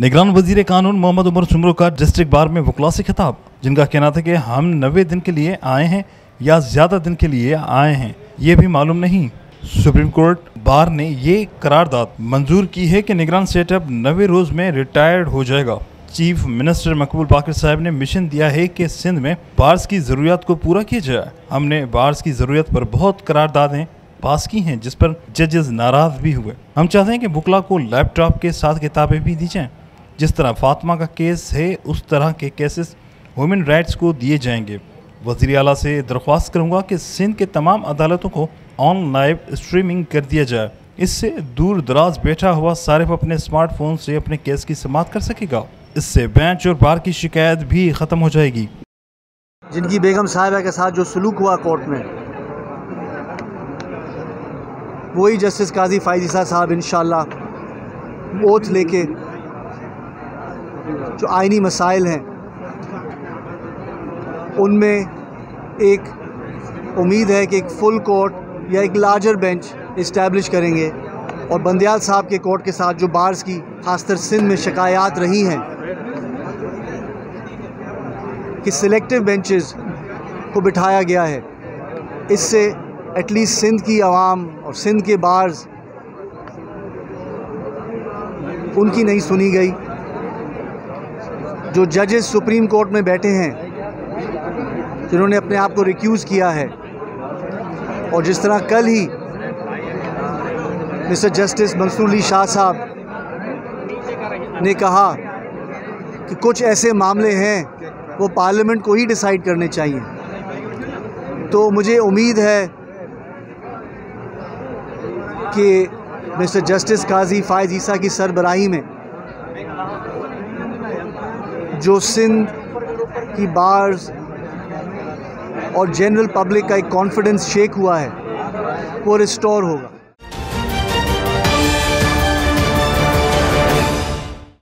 निगरान वजीर कानून मोहम्मद उमर सुमरो का डिस्ट्रिक्ट बार में वकला से खिताब, जिनका कहना था कि हम 90 दिन के लिए आए हैं या ज्यादा दिन के लिए आए हैं ये भी मालूम नहीं। सुप्रीम कोर्ट बार ने ये करारदाद मंजूर की है कि निगरान सेटअप 90 रोज में रिटायर्ड हो जाएगा। चीफ मिनिस्टर मकबूल बाकर साहब ने मिशन दिया है कि सिंध में बार्स की ज़रूरियात को पूरा किया जाए। हमने बार्स की ज़रूरत पर बहुत करारदादें पास की हैं जिस पर जजेस नाराज भी हुए। हम चाहते हैं कि वकला को लैपटॉप के साथ किताबें भी दी जाएं। जिस तरह फातिमा का केस है उस तरह के केसेस ह्यूमन राइट्स को दिए जाएंगे। वज़ीर आला से दरख्वास्त करूँगा कि सिंध के तमाम अदालतों को ऑन लाइव स्ट्रीमिंग कर दिया जाए। इससे दूर दराज बैठा हुआ सारिफ अपने स्मार्टफोन से अपने केस की समाअत कर सकेगा। इससे बेंच और बार की शिकायत भी ख़त्म हो जाएगी। जिनकी बेगम साहिबा के साथ जो सलूक हुआ कोर्ट में, वही जस्टिस काजी फायज़ ईसा साहब इंशाअल्लाह ओथ लेके जो आइनी मसाइल हैं उनमें एक उम्मीद है कि एक फुल कोर्ट या एक लार्जर बेंच इस्टेब्लिश करेंगे और बंदियाल साहब के कोर्ट के साथ जो बार्स की खासतर सिंध में शिकायत रही हैं कि सिलेक्टिव बेंचेस को बिठाया गया है, इससे एटलीस्ट सिंध की आवाम और सिंध के बार्स उनकी नहीं सुनी गई। जो जजेस सुप्रीम कोर्ट में बैठे हैं जिन्होंने अपने आप को रिक्यूज़ किया है, और जिस तरह कल ही मिस्टर जस्टिस मंसूर अली शाह साहब ने कहा कि कुछ ऐसे मामले हैं वो पार्लियामेंट को ही डिसाइड करने चाहिए, तो मुझे उम्मीद है कि मिस्टर जस्टिस काजी फायज़ ईसा की सरबराही में जो सिंध की बार्स और जनरल पब्लिक का एक कॉन्फिडेंस शेक हुआ है वो रिस्टोर होगा।